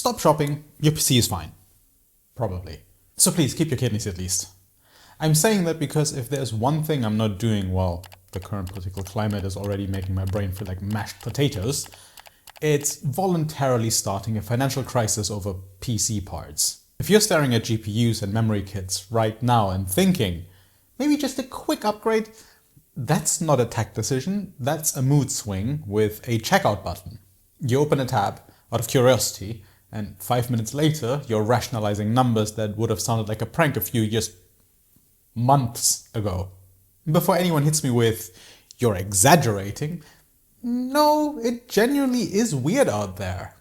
stop shopping, your PC is fine. Probably. So please, keep your kidneys at least. I'm saying that because if there's one thing I'm not doing while the current political climate is already making my brain feel like mashed potatoes, it's voluntarily starting a financial crisis over PC parts. If you're staring at GPUs and memory kits right now and thinking, maybe just a quick upgrade, that's not a tech decision, that's a mood swing with a checkout button. You open a tab out of curiosity, and 5 minutes later, you're rationalizing numbers that would have sounded like a prank a few years, months ago. Before anyone hits me with, "You're exaggerating," no, it genuinely is weird out there.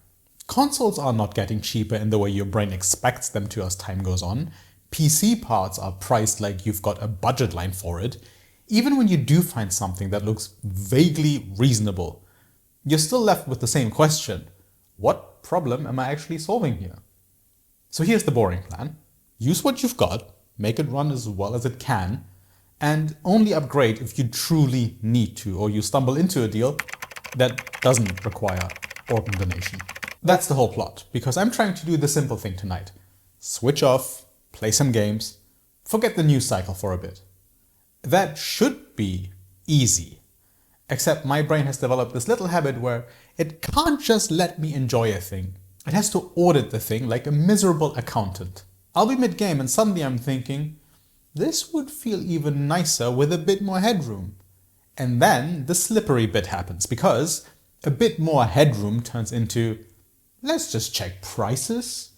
Consoles are not getting cheaper in the way your brain expects them to as time goes on. PC parts are priced like you've got a budget line for it. Even when you do find something that looks vaguely reasonable, you're still left with the same question. What problem am I actually solving here? So here's the boring plan. Use what you've got, make it run as well as it can, and only upgrade if you truly need to, or you stumble into a deal that doesn't require organ donation. That's the whole plot, because I'm trying to do the simple thing tonight. Switch off, play some games, forget the news cycle for a bit. That should be easy, except my brain has developed this little habit where it can't just let me enjoy a thing. It has to audit the thing like a miserable accountant. I'll be mid-game and suddenly I'm thinking, this would feel even nicer with a bit more headroom. And then the slippery bit happens, because a bit more headroom turns into, let's just check prices,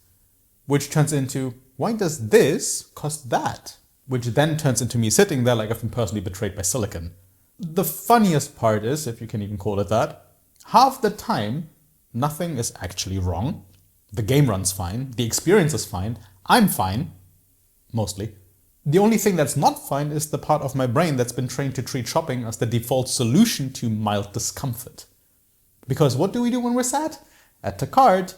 which turns into, why does this cost that? Which then turns into me sitting there like I've been personally betrayed by Silicon. The funniest part is, if you can even call it that, half the time, nothing is actually wrong. The game runs fine, the experience is fine, I'm fine, mostly. The only thing that's not fine is the part of my brain that's been trained to treat shopping as the default solution to mild discomfort. Because what do we do when we're sad? Add to cart.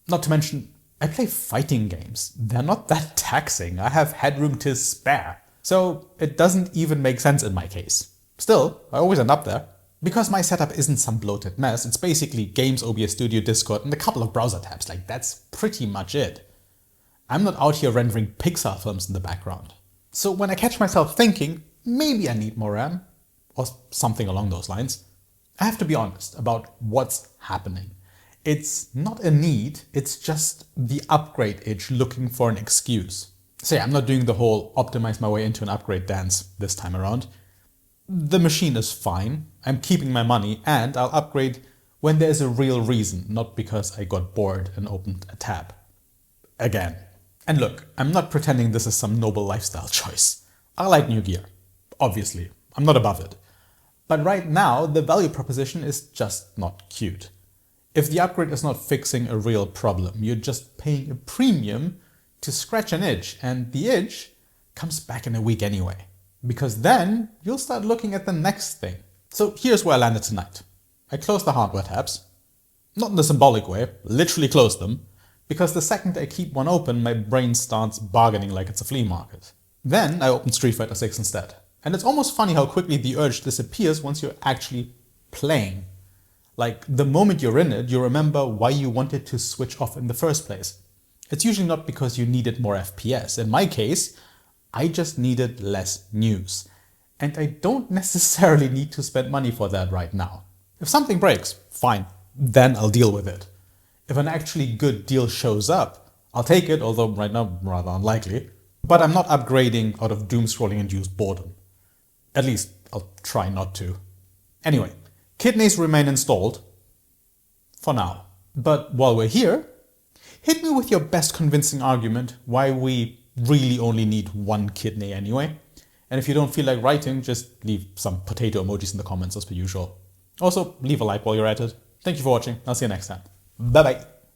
Not to mention, I play fighting games. They're not that taxing. I have headroom to spare. So it doesn't even make sense in my case. Still, I always end up there. Because my setup isn't some bloated mess, it's basically Games, OBS Studio, Discord, and a couple of browser tabs. Like, that's pretty much it. I'm not out here rendering Pixar films in the background. So when I catch myself thinking, maybe I need more RAM, or something along those lines, I have to be honest about what's happening. It's not a need, it's just the upgrade itch looking for an excuse. So yeah, I'm not doing the whole optimize my way into an upgrade dance this time around. The machine is fine, I'm keeping my money, and I'll upgrade when there's a real reason, not because I got bored and opened a tab. Again. And look, I'm not pretending this is some noble lifestyle choice. I like new gear, obviously, I'm not above it. But right now, the value proposition is just not cute. If the upgrade is not fixing a real problem, you're just paying a premium to scratch an itch, and the itch comes back in a week anyway. Because then you'll start looking at the next thing. So here's where I landed tonight. I closed the hardware tabs, not in a symbolic way, literally closed them, because the second I keep one open, my brain starts bargaining like it's a flea market. Then I opened Street Fighter 6 instead. And it's almost funny how quickly the urge disappears once you're actually playing. Like, the moment you're in it, you remember why you wanted to switch off in the first place. It's usually not because you needed more FPS. In my case, I just needed less news. And I don't necessarily need to spend money for that right now. If something breaks, fine, then I'll deal with it. If an actually good deal shows up, I'll take it, although right now rather unlikely. But I'm not upgrading out of doom scrolling induced boredom. At least I'll try not to. Anyway, kidneys remain installed. For now. But while we're here, hit me with your best convincing argument why we really only need one kidney anyway. And if you don't feel like writing, just leave some potato emojis in the comments as per usual. Also, leave a like while you're at it. Thank you for watching. I'll see you next time. Bye bye.